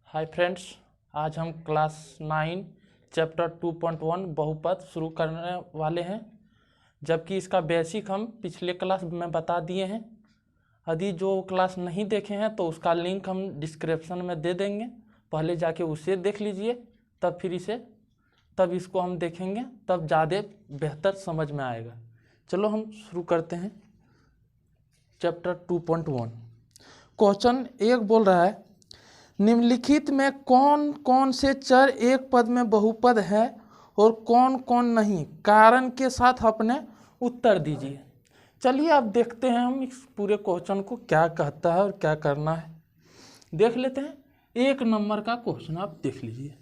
Hi friends, आज हम class 9 chapter 2.1 बहुपद शुरू करने वाले हैं। जबकि इसका बेसिक हम पिछले क्लास में बता दिए हैं। यदि जो क्लास नहीं देखे हैं तो उसका लिंक हम डिस्क्रिप्शन में दे देंगे, पहले जाके उसे देख लीजिए, तब इसको हम देखेंगे, तब ज़्यादा बेहतर समझ में आएगा। चलो हम शुरू करते हैं चैप्टर 2.1। क्वेश्चन 1 बोल रहा है, निम्नलिखित में कौन कौन से चर एक पद में बहुपद है और कौन कौन नहीं, कारण के साथ अपने उत्तर दीजिए। चलिए अब देखते हैं हम इस पूरे क्वेश्चन को क्या कहता है और क्या करना है। देख लेते हैं। 1 नंबर का क्वेश्चन आप देख लीजिए।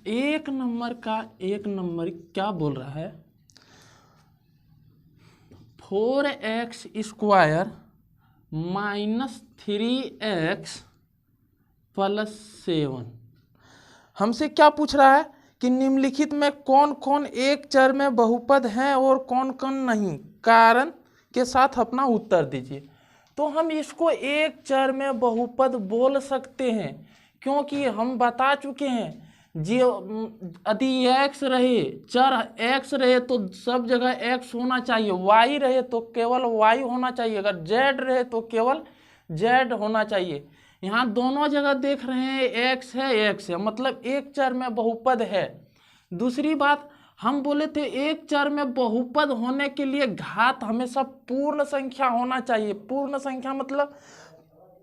1 नंबर क्या बोल रहा है, 4x स्क्वायर -3x + 7। हमसे क्या पूछ रहा है कि निम्नलिखित में कौन कौन एक चर में बहुपद हैं और कौन कौन नहीं, कारण के साथ अपना उत्तर दीजिए। तो हम इसको एक चर में बहुपद बोल सकते हैं, क्योंकि हम बता चुके हैं यदि x रहे, चर x रहे तो सब जगह x होना चाहिए, y रहे तो केवल y होना चाहिए, अगर z रहे तो केवल z होना चाहिए। यहाँ दोनों जगह देख रहे हैं x है, मतलब एक चर में बहुपद है। दूसरी बात, हम बोले थे एक चर में बहुपद होने के लिए घात हमेशा पूर्ण संख्या होना चाहिए। पूर्ण संख्या मतलब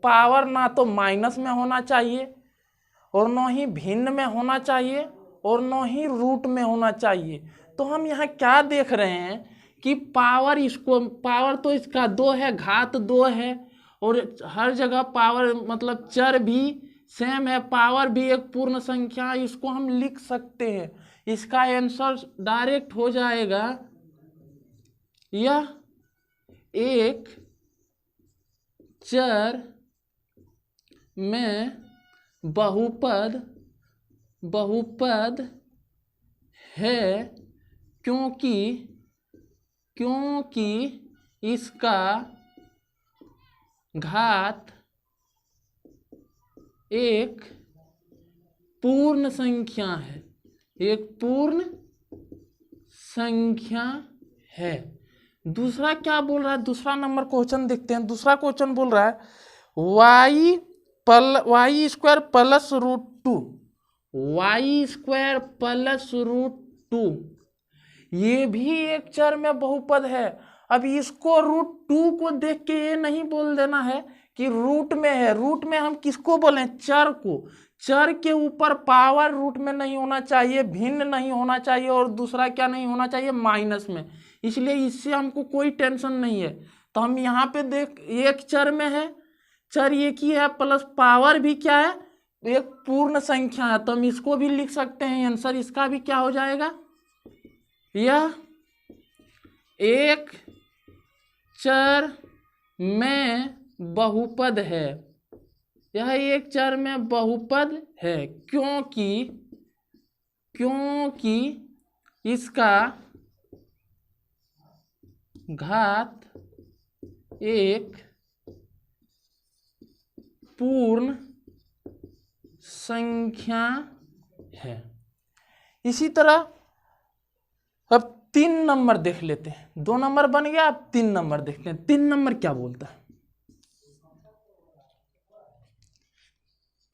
पावर ना तो माइनस में होना चाहिए और न ही भिन्न में होना चाहिए और न ही रूट में होना चाहिए। तो हम यहाँ क्या देख रहे हैं कि पावर तो इसका 2 है, घात 2 है, और हर जगह पावर मतलब चर भी सेम है, पावर भी एक पूर्ण संख्या, इसको हम लिख सकते हैं। इसका आंसर डायरेक्ट हो जाएगा, यह एक चर में बहुपद है क्योंकि इसका घात एक पूर्ण संख्या है, दूसरा क्या बोल रहा है, दूसरा नंबर क्वेश्चन देखते हैं। दूसरा क्वेश्चन बोल रहा है y² +√2 ये भी एक चर में बहुपद है। अब इसको √2 को देख के ये नहीं बोल देना है कि रूट में है। रूट में हम किसको बोलें, चर को। चर के ऊपर पावर रूट में नहीं होना चाहिए, भिन्न नहीं होना चाहिए, और दूसरा क्या नहीं होना चाहिए, माइनस में। इसलिए इससे हमको कोई टेंशन नहीं है। तो हम यहाँ पे देख, एक चर में है, चर एक ही है, प्लस पावर भी क्या है, एक पूर्ण संख्या है, तो हम इसको भी लिख सकते हैं। आंसर इसका भी क्या हो जाएगा, यह एक चर में बहुपद है। यह एक चर में बहुपद है क्योंकि इसका घात एक पूर्ण संख्या है। इसी तरह अब 3 नंबर देख लेते हैं। 2 नंबर बन गया, अब 3 नंबर देखते हैं। 3 नंबर क्या बोलता है,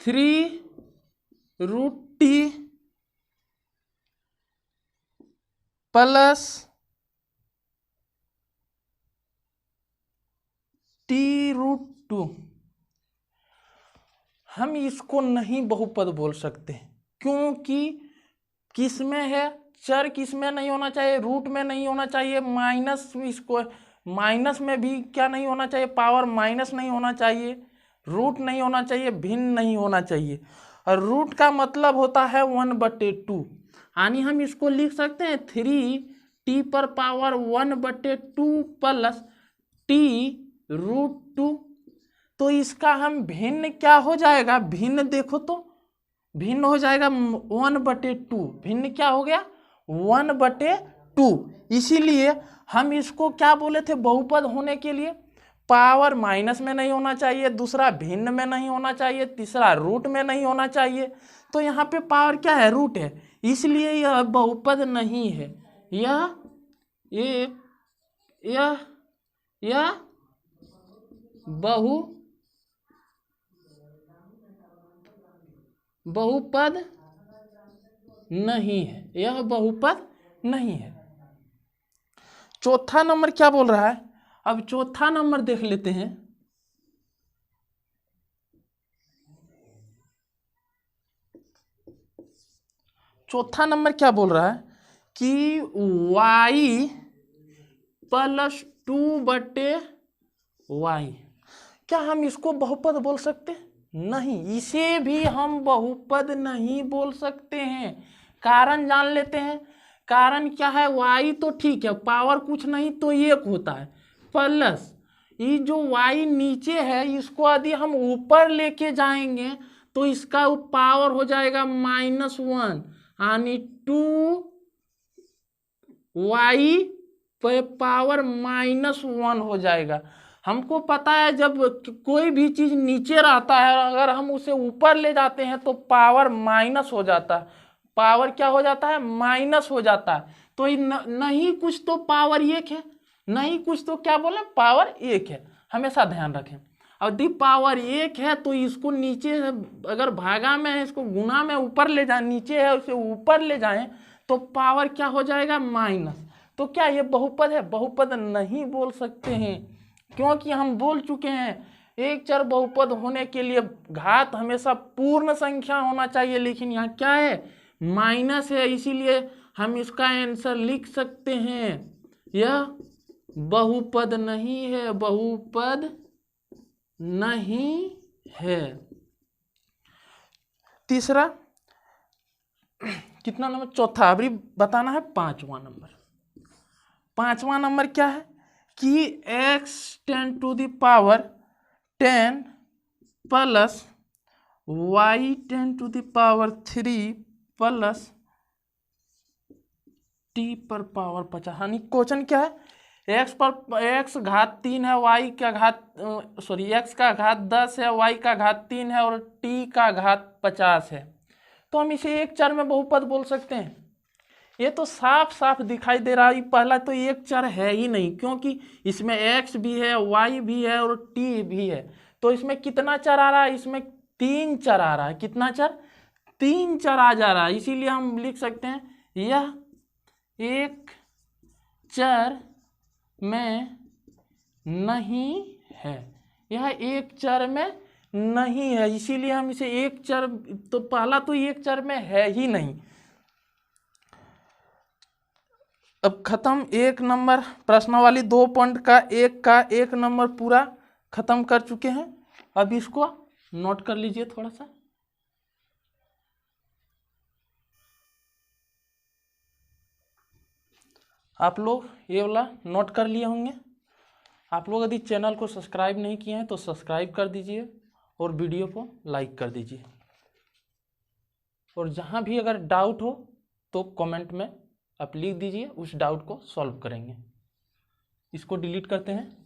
3√t + t√2। हम इसको नहीं बहुपद बोल सकते, क्योंकि किसमें है, चर किसमें नहीं होना चाहिए, रूट में नहीं होना चाहिए, माइनस में भी क्या नहीं होना चाहिए, पावर माइनस नहीं होना चाहिए, रूट नहीं होना चाहिए, भिन्न नहीं होना चाहिए। और रूट का मतलब होता है 1/2, यानी हम इसको लिख सकते हैं 3t⁻1/2 + t√2। तो इसका हम भिन्न क्या हो जाएगा, भिन्न देखो तो भिन्न हो जाएगा 1/2। भिन्न क्या हो गया, 1/2। इसीलिए हम इसको क्या बोले थे, बहुपद होने के लिए पावर माइनस में नहीं होना चाहिए, दूसरा भिन्न में नहीं होना चाहिए, तीसरा रूट में नहीं होना चाहिए। तो यहाँ पे पावर क्या है? रूट है, इसलिए यह बहुपद नहीं है। यह बहुपद नहीं है, यह बहुपद नहीं है। चौथा नंबर क्या बोल रहा है? अब चौथा नंबर देख लेते हैं। चौथा नंबर क्या बोल रहा है कि y + 2/y। क्या हम इसको बहुपद बोल सकते हैं? नहीं, इसे भी हम बहुपद नहीं बोल सकते हैं। कारण जान लेते हैं। कारण क्या है? y तो ठीक है, पावर कुछ नहीं तो 1 होता है, प्लस ये जो y नीचे है इसको यदि हम ऊपर लेके जाएंगे तो इसका पावर हो जाएगा -1, यानी 2y पे पावर -1 हो जाएगा। हमको पता है जब कोई भी चीज नीचे रहता है अगर हम उसे ऊपर ले जाते हैं तो पावर माइनस हो जाता है। पावर क्या हो जाता है? माइनस हो जाता है। तो नहीं कुछ तो पावर 1 है, नहीं कुछ तो क्या बोले? पावर 1 है। हमेशा ध्यान रखें, यदि पावर 1 है तो इसको नीचे अगर भागा में है इसको गुना में ऊपर ले जाए, नीचे है उसे ऊपर ले जाएं तो पावर क्या हो जाएगा? माइनस। तो क्या ये बहुपद है? बहुपद नहीं बोल सकते हैं, क्योंकि हम बोल चुके हैं एक चर बहुपद होने के लिए घात हमेशा पूर्ण संख्या होना चाहिए, लेकिन यहाँ क्या है? माइनस है, इसीलिए हम इसका आंसर लिख सकते हैं यह बहुपद नहीं है, बहुपद नहीं है। तीसरा कितना नंबर? चौथा। अभी बताना है पांचवा नंबर। पांचवा नंबर क्या है कि x 10⁻10 plus y 10⁻3 plus t⁻50। यानी क्वेश्चन क्या है? x घात 3 है, x का घात 10 है, y का घात 3 है और t का घात 50 है। तो हम इसे एक चर में बहुपद बोल सकते हैं। ये तो साफ साफ दिखाई दे रहा है, पहला तो एक चर है ही नहीं, क्योंकि इसमें x भी है, y भी है और t भी है। तो इसमें कितना चर आ रहा है? इसमें 3 चर आ रहा है। कितना चर? 3 चर आ जा रहा है। इसीलिए हम लिख सकते हैं यह एक चर में नहीं है, यह एक चर में नहीं है। इसीलिए हम इसे एक चर, तो पहला तो एक चर में है ही नहीं। अब खत्म। 1 नंबर प्रश्नावली 2 पॉइंट का एक नंबर पूरा खत्म कर चुके हैं। अब इसको नोट कर लीजिए थोड़ा सा। आप लोग ये वाला नोट कर लिए होंगे। आप लोग यदि चैनल को सब्सक्राइब नहीं किए हैं तो सब्सक्राइब कर दीजिए और वीडियो को लाइक कर दीजिए। और जहाँ भी अगर डाउट हो तो कमेंट में आप लिख दीजिए, उस डाउट को सॉल्व करेंगे। इसको डिलीट करते हैं।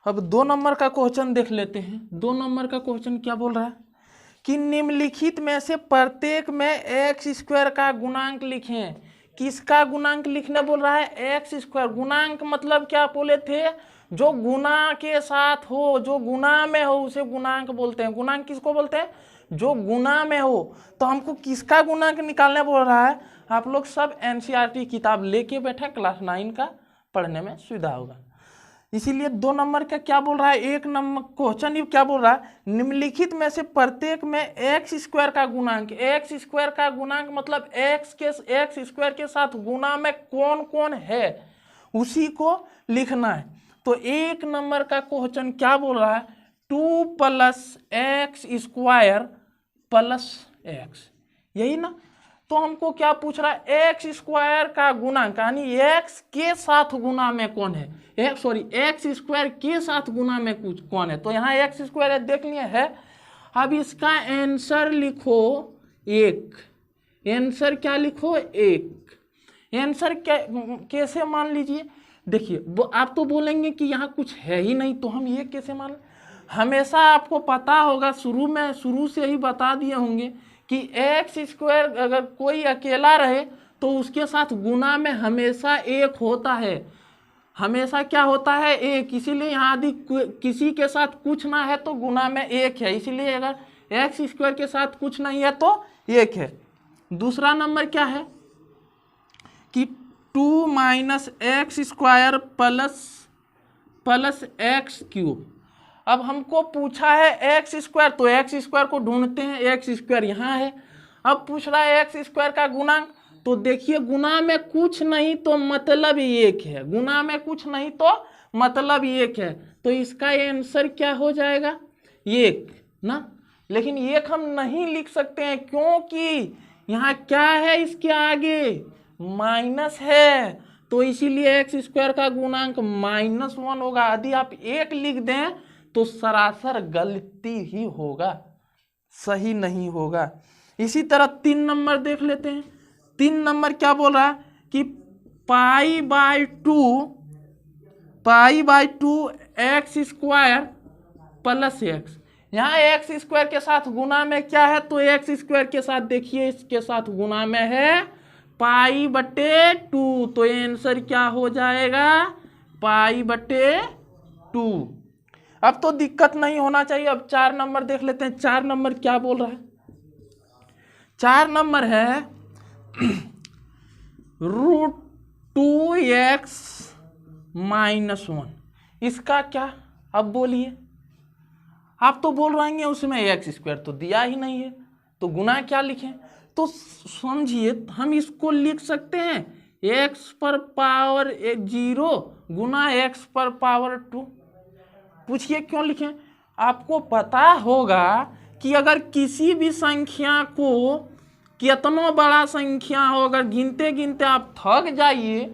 अब 2 नंबर का क्वेश्चन देख लेते हैं। 2 नंबर का क्वेश्चन क्या बोल रहा है कि निम्नलिखित में से प्रत्येक में x² का गुणांक लिखें। किसका गुणांक लिखने बोल रहा है? x²। गुणांक मतलब क्या बोले थे? जो गुना के साथ हो, जो गुना में हो उसे गुणांक बोलते हैं। गुणांक किसको बोलते हैं? जो गुना में हो। तो हमको किसका गुणांक निकालने बोल रहा है? आप लोग सब NCERT किताब लेके बैठे, क्लास 9 का पढ़ने में सुविधा होगा। इसीलिए 2 नंबर का क्या बोल रहा है? 1 नंबर क्वेश्चन क्या बोल रहा है? निम्नलिखित में से प्रत्येक में x² का गुणांक। x² का गुणांक मतलब x² के साथ गुना में कौन कौन है उसी को लिखना है। तो 1 नंबर का क्वेश्चन क्या बोल रहा है? 2 + x² + x, यही ना। तो हमको क्या पूछ रहा है? x² का गुणांक, यानी x के साथ गुना में कौन है? x² के साथ गुना में कुछ कौन है? तो यहाँ x² देख लिए है। अब इसका आंसर लिखो 1। आंसर क्या लिखो 1। आंसर क्या कैसे मान लीजिए, देखिए आप तो बोलेंगे कि यहाँ कुछ है ही नहीं, तो हम ये कैसे मान। हमेशा आपको पता होगा, शुरू से ही बता दिए होंगे कि एक्स स्क्वायर अगर कोई अकेला रहे तो उसके साथ गुना में हमेशा 1 होता है। हमेशा क्या होता है 1, इसीलिए यहाँ यदि किसी के साथ कुछ ना है तो गुना में 1 है, इसीलिए अगर एक्स स्क्वायर के साथ कुछ नहीं है तो 1 है। दूसरा नंबर क्या है कि 2 minus x square plus x cube. अब हमको पूछा है एक्स स्क्वायर, तो एक्स स्क्वायर को ढूंढते हैं। एक्स स्क्वायर यहाँ है। अब पूछ रहा है एक्स स्क्वायर का गुणांक, तो देखिए गुना में कुछ नहीं तो मतलब 1 है, गुना में कुछ नहीं तो मतलब 1 है, तो इसका आंसर क्या हो जाएगा 1 ना। लेकिन 1 हम नहीं लिख सकते हैं क्योंकि यहाँ क्या है, इसके आगे माइनस है, तो इसीलिए एक्स स्क्वायर का गुणांक -1 होगा। यदि आप 1 लिख दें तो सरासर गलती ही होगा, सही नहीं होगा। इसी तरह 3 नंबर देख लेते हैं। 3 नंबर क्या बोल रहा है कि π/2 एक्स स्क्वायर प्लस एक्स। यहाँ एक्स स्क्वायर के साथ गुना में क्या है, तो एक्स स्क्वायर के साथ देखिए इसके साथ गुना में है π/2, तो आंसर क्या हो जाएगा π/2। अब तो दिक्कत नहीं होना चाहिए। अब 4 नंबर देख लेते हैं। 4 नंबर क्या बोल रहा है, 4 नंबर है √2x -1। इसका क्या, अब बोलिए। आप तो बोल रहे हैं उसमें एक्स स्क्वायर तो दिया ही नहीं है, तो गुना क्या लिखें। तो समझिए हम इसको लिख सकते हैं x⁻0 गुना x⁻2। पूछिए क्यों लिखें। आपको पता होगा कि अगर किसी भी संख्या को, कितना बड़ा संख्या हो, अगर गिनते गिनते आप थक जाइए,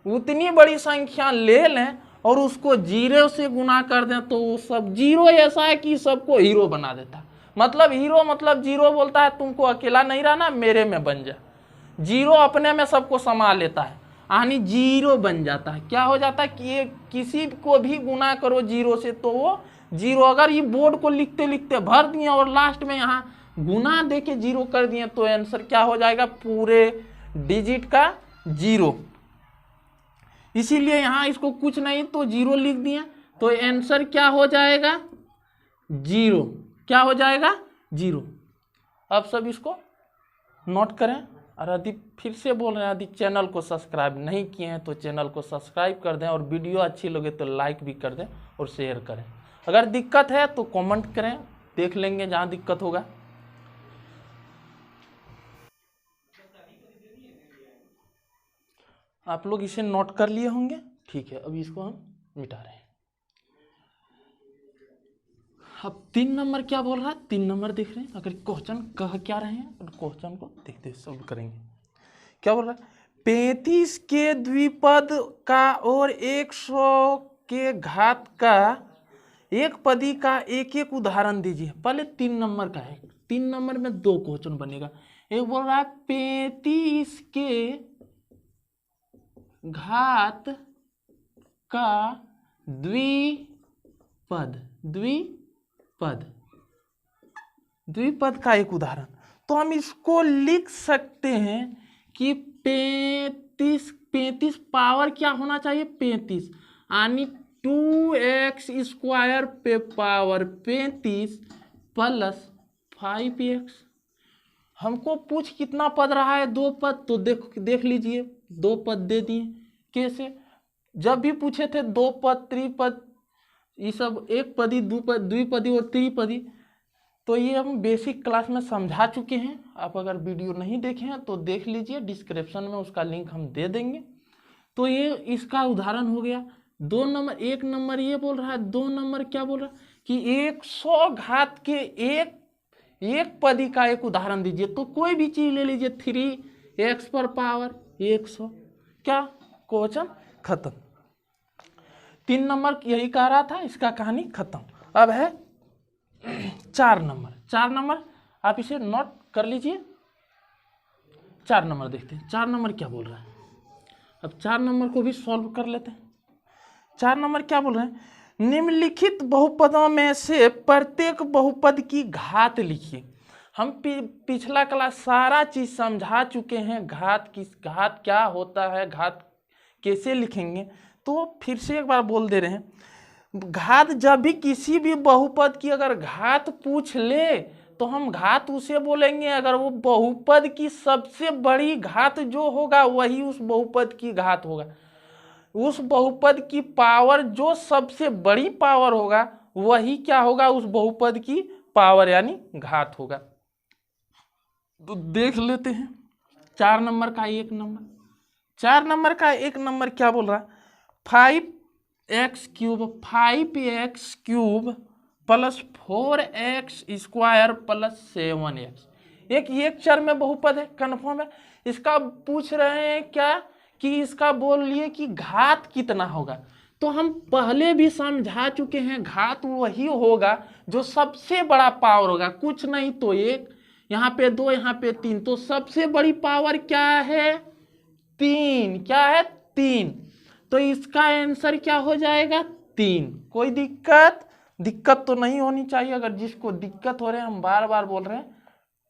उतनी बड़ी संख्या ले लें और उसको 0 से गुना कर दें तो वो सब 0 ऐसा है कि सबको हीरो बना देता है। मतलब हीरो मतलब 0 बोलता है तुमको अकेला नहीं रहना, मेरे में बन जा। 0 अपने में सबको समा लेता है, यानी 0 बन जाता है। क्या हो जाता है कि ये किसी को भी गुना करो 0 से तो वो 0। अगर ये बोर्ड को लिखते लिखते भर दिए और लास्ट में यहाँ गुना दे के 0 कर दिए तो आंसर क्या हो जाएगा, पूरे डिजिट का 0। इसीलिए यहाँ इसको कुछ नहीं तो 0 लिख दिए, तो आंसर क्या हो जाएगा 0। क्या हो जाएगा 0। अब सब इसको नोट करें। और यदि फिर से बोल रहे हैं, यदि चैनल को सब्सक्राइब नहीं किए हैं तो चैनल को सब्सक्राइब कर दें, और वीडियो अच्छी लगे तो लाइक भी कर दें और शेयर करें। अगर दिक्कत है तो कमेंट करें, देख लेंगे जहाँ दिक्कत होगा। आप लोग इसे नोट कर लिए होंगे, ठीक है। अभी इसको हम मिटा रहे हैं। अब 3 नंबर क्या बोल रहा है, 3 नंबर देख रहे हैं। अगर क्वेश्चन कह क्या रहे हैं और क्वेश्चन को देखते सॉल्व करेंगे। क्या बोल रहा है, 35 के द्विपद का और 100 के घात का एक पदी का एक एक उदाहरण दीजिए। पहले 3 नंबर का है, 3 नंबर में 2 क्वेश्चन बनेगा। एक बोल रहा है 35 के घात का द्विपद का एक उदाहरण। तो हम इसको लिख सकते हैं कि 35 पावर क्या होना चाहिए 35, यानी 2x² पे पावर 35 प्लस 5x। हमको पूछ कितना पद रहा है, 2 पद, तो देख लीजिए 2 पद दे दिए। कैसे, जब भी पूछे थे 2 पद, त्रिपद, ये सब एक पदी, द्विपदी और त्रिपदी, तो ये हम बेसिक क्लास में समझा चुके हैं। आप अगर वीडियो नहीं देखे हैं तो देख लीजिए, डिस्क्रिप्शन में उसका लिंक हम दे देंगे। तो ये इसका उदाहरण हो गया। 2 नंबर, 1 नंबर ये बोल रहा है, 2 नंबर क्या बोल रहा है कि 100 घात के एक पदी का एक उदाहरण दीजिए। तो कोई भी चीज ले लीजिए, 3x पर पावर 100, क्या क्वेश्चन खत्म। 3 नंबर यही कह रहा था, इसका कहानी खत्म। अब है 4 नंबर। 4 नंबर आप इसे नोट कर लीजिए। 4 नंबर देखते हैं 4 नंबर क्या बोल रहा है। अब 4 नंबर को भी सॉल्व कर लेते हैं। 4 नंबर क्या बोल रहे हैं, निम्नलिखित बहुपदों में से प्रत्येक बहुपद की घात लिखिए। हम पिछला क्लास सारा चीज समझा चुके हैं, घात क्या होता है, घात कैसे लिखेंगे, तो फिर से एक बार बोल दे रहे हैं। घात जब भी किसी भी बहुपद की अगर घात पूछ ले तो हम घात उसे बोलेंगे अगर वो बहुपद की सबसे बड़ी घात जो होगा वही उस बहुपद की घात होगा। उस बहुपद की पावर जो सबसे बड़ी पावर होगा वही क्या होगा, उस बहुपद की पावर यानी घात होगा। तो देख लेते हैं 4 नंबर का 1 नंबर। 4 नंबर का 1 नंबर क्या बोल रहा है, 5x cube plus 4x square plus 7x। एक चर में बहुपद है, कन्फर्म है। इसका पूछ रहे हैं क्या कि इसका बोलिए कि घात कितना होगा। तो हम पहले भी समझा चुके हैं, घात वही होगा जो सबसे बड़ा पावर होगा, कुछ नहीं तो 1, यहाँ पे 2, यहाँ पे 3, तो सबसे बड़ी पावर क्या है 3, क्या है 3। तो इसका आंसर क्या हो जाएगा 3। कोई दिक्कत तो नहीं होनी चाहिए। अगर जिसको दिक्कत हो रहे हैं, हम बार बार बोल रहे हैं,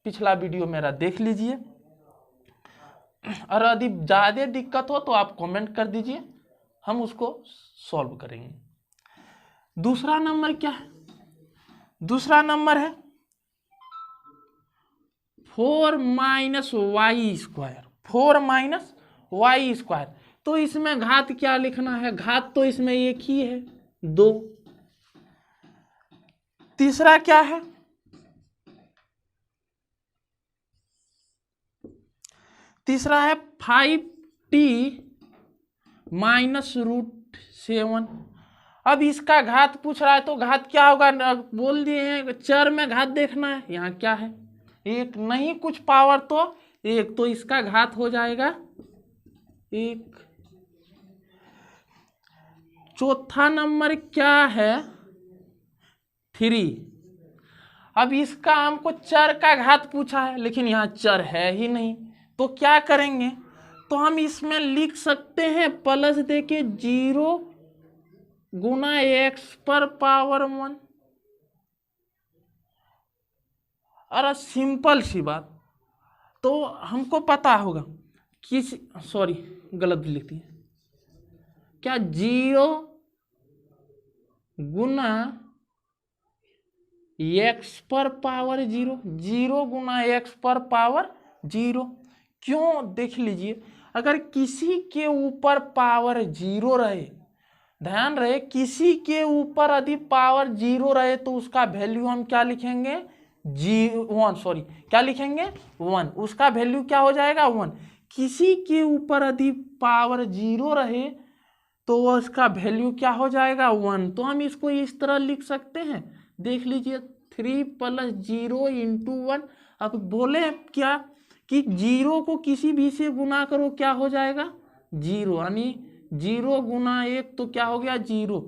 पिछला वीडियो मेरा देख लीजिए। और यदि ज्यादा दिक्कत हो तो आप कमेंट कर दीजिए, हम उसको सॉल्व करेंगे। दूसरा नंबर क्या है, दूसरा नंबर है 4 minus y square, 4 minus y square. तो इसमें घात क्या लिखना है, घात तो इसमें एक ही है 2। तीसरा क्या है, तीसरा है 5t माइनस रूट 7। अब इसका घात पूछ रहा है तो घात क्या होगा, बोल दिए हैं चर में घात देखना है। यहाँ क्या है 1, नहीं कुछ पावर तो 1, तो इसका घात हो जाएगा 1। चौथा नंबर क्या है 3। अब इसका हमको चर का घात पूछा है, लेकिन यहाँ चर है ही नहीं, तो क्या करेंगे, तो हम इसमें लिख सकते हैं प्लस देके 0 गुना x पर पावर 1। अरे सिंपल सी बात, तो हमको पता होगा सॉरी गलत लिखती है, क्या 0 गुना x पर पावर 0, 0 गुना x पर पावर 0। क्यों, देख लीजिए, अगर किसी के ऊपर पावर 0 रहे, ध्यान रहे, किसी के ऊपर यदि पावर 0 रहे तो उसका वैल्यू हम क्या लिखेंगे 1, सॉरी क्या लिखेंगे 1, उसका वैल्यू क्या हो जाएगा 1। किसी के ऊपर यदि पावर 0 रहे तो उसका वैल्यू क्या हो जाएगा 1। तो हम इसको इस तरह लिख सकते हैं, देख लीजिए 3 प्लस 0 इंटू 1। अब बोले क्या कि 0 को किसी भी से गुना करो क्या हो जाएगा 0, यानी 0 गुना 1 तो क्या हो गया 0।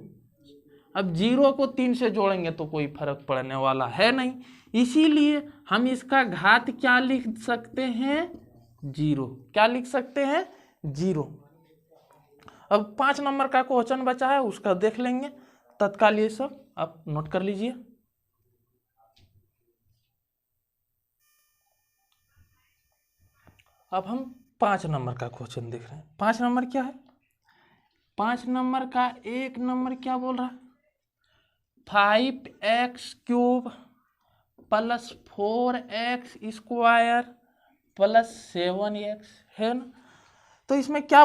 अब 0 को 3 से जोड़ेंगे तो कोई फर्क पड़ने वाला है नहीं, इसीलिए हम इसका घात क्या लिख सकते हैं 0। क्या लिख सकते हैं 0। अब 5 नंबर का क्वेश्चन बचा है, उसका देख लेंगे तत्काल, ये सब आप नोट कर लीजिए। अब हम 5 नंबर का क्वेश्चन देख रहे हैं। 5 नंबर क्या है, 5 नंबर का 1 नंबर क्या बोल रहा है, 5x cube plus 4x square plus 7x है ना। तो इसमें क्या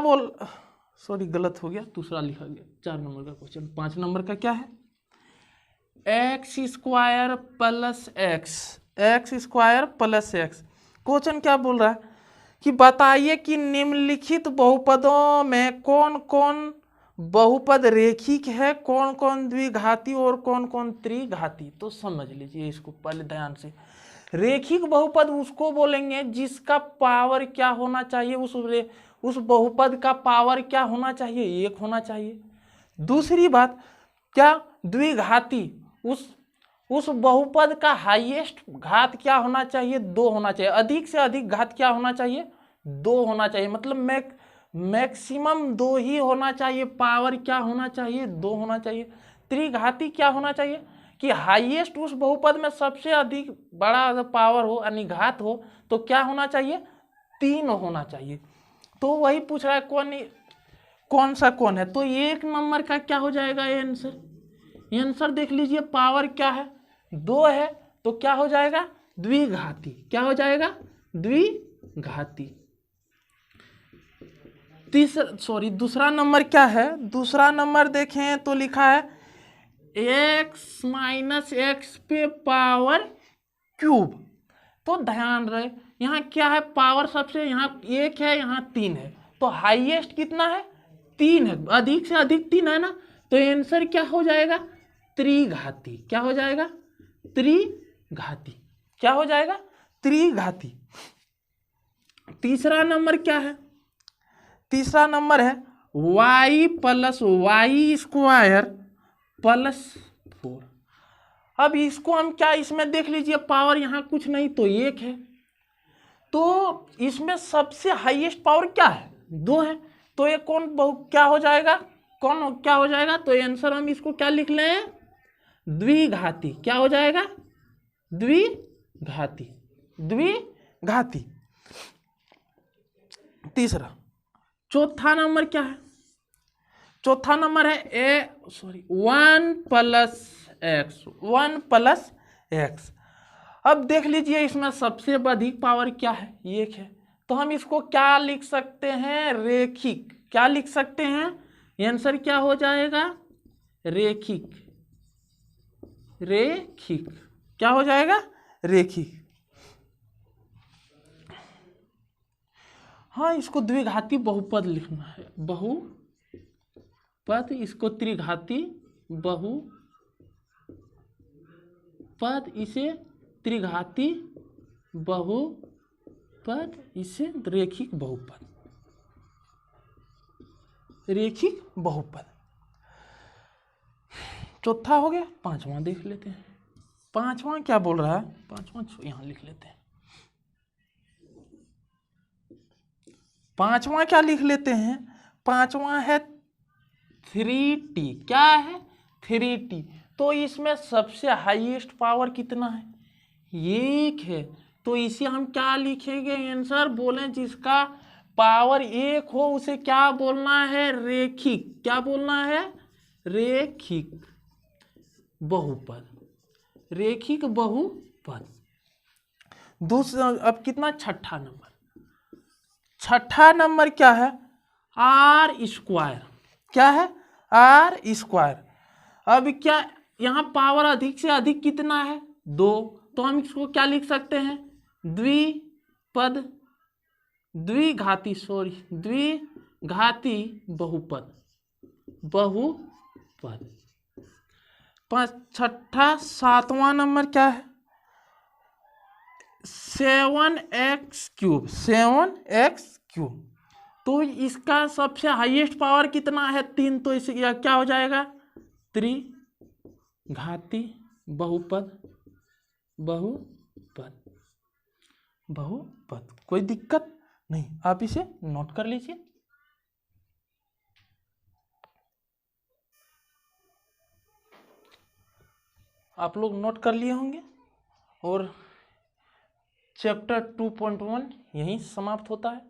सॉरी गलत हो गया, दूसरा लिखा गया। 4 नंबर का क्वेश्चन, 5 नंबर का क्या है, x square plus x square plus x. Question क्या बोल रहा है कि बताइए कि निम्नलिखित बहुपदों में कौन कौन बहुपद रेखिक है, कौन कौन द्विघाती और कौन कौन त्रिघाती। तो समझ लीजिए इसको पहले ध्यान से। रेखिक बहुपद उसको बोलेंगे जिसका पावर क्या होना चाहिए, उस बहुपद का पावर क्या होना चाहिए 1 होना चाहिए। दूसरी बात क्या, द्विघाती उस बहुपद का हाईएस्ट घात क्या होना चाहिए? 2 होना चाहिए। अधिक से अधिक घात क्या होना चाहिए? 2 होना चाहिए। मतलब मैक्सिमम 2 ही होना चाहिए। पावर क्या होना चाहिए? 2 होना चाहिए। त्रिघाती क्या होना चाहिए कि हाईएस्ट उस बहुपद में सबसे अधिक बड़ा पावर हो यानी घात हो तो क्या होना चाहिए? 3 होना चाहिए। तो वही पूछ रहा है कौन सा कौन है। तो 1 नंबर का क्या हो जाएगा आंसर? आंसर देख लीजिए, पावर क्या है? 2 है तो क्या हो जाएगा? द्विघाती। क्या हो जाएगा? द्विघाती। दूसरा नंबर क्या है? दूसरा नंबर देखें तो लिखा है x माइनस एक्स पे पावर क्यूब। तो ध्यान रहे यहाँ क्या है? पावर सबसे यहाँ 1 है, यहाँ 3 है। तो हाईएस्ट कितना है? 3 है। अधिक से अधिक 3 है ना, तो आंसर क्या हो जाएगा? त्रिघाती। क्या हो जाएगा? त्रिघाती। क्या हो जाएगा? त्रिघाती। तीसरा नंबर क्या है? तीसरा नंबर है y plus y square plus 4। अब इसको हम क्या, इसमें देख लीजिए पावर यहाँ कुछ नहीं तो 1 है। तो इसमें सबसे हाईएस्ट पावर क्या है? 2 है। तो ये क्या हो जाएगा? क्या हो जाएगा? तो आंसर हम इसको क्या लिख लें? द्विघाती। क्या हो जाएगा? द्विघाती। द्विघाती। तीसरा। चौथा नंबर क्या है? चौथा नंबर है 1 प्लस एक्स। 1 plus x. अब देख लीजिए इसमें सबसे अधिक पावर क्या है? 1 है। तो हम इसको क्या लिख सकते हैं? रेखिक। क्या लिख सकते हैं? आंसर क्या हो जाएगा? रेखिक। रेखिक। क्या हो जाएगा? रेखिक। हाँ, इसको द्विघाती बहुपद लिखना है। बहुपद, इसको त्रिघाती बहुपद, इसे त्रिघाती बहुपद, इसे रेखिक बहुपद। रेखिक बहुपद। चौथा हो गया। पांचवां देख लेते हैं। पांचवां क्या बोल रहा है? पांचवां यहां लिख लेते हैं। पांचवां क्या लिख लेते हैं? पांचवां है 3t। क्या है? 3t। तो इसमें सबसे हाईएस्ट पावर कितना है? 1 है। तो इसे हम क्या लिखेंगे? आंसर बोलें जिसका पावर 1 हो उसे क्या बोलना है? रेखिक। क्या बोलना है? रेखिक बहुपद। रेखिक बहुपद। दूसरा। अब कितना? छठा नंबर। छठा नंबर क्या है? R square. क्या है? R square. अब क्या यहाँ पावर अधिक से अधिक कितना है? 2। तो हम इसको क्या लिख सकते हैं? द्विघाती बहुपद। बहुपद। छठा। सातवां नंबर क्या है? 7x cube. 7x cube. तो इसका सबसे हाईएस्ट पावर कितना है? 3। तो इसे क्या हो जाएगा? त्रिघाती बहुपद। बहुपद। बहुपद। कोई दिक्कत नहीं, आप इसे नोट कर लीजिए। आप लोग नोट कर लिए होंगे। और चैप्टर 2.1 यहीं समाप्त होता है।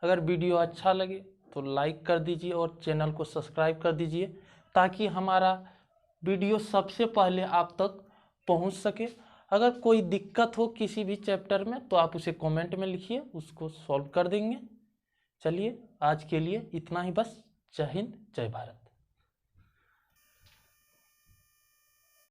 अगर वीडियो अच्छा लगे तो लाइक कर दीजिए और चैनल को सब्सक्राइब कर दीजिए ताकि हमारा वीडियो सबसे पहले आप तक पहुंच सके। अगर कोई दिक्कत हो किसी भी चैप्टर में तो आप उसे कमेंट में लिखिए, उसको सॉल्व कर देंगे। चलिए आज के लिए इतना ही बस। जय हिंद, जय भारत।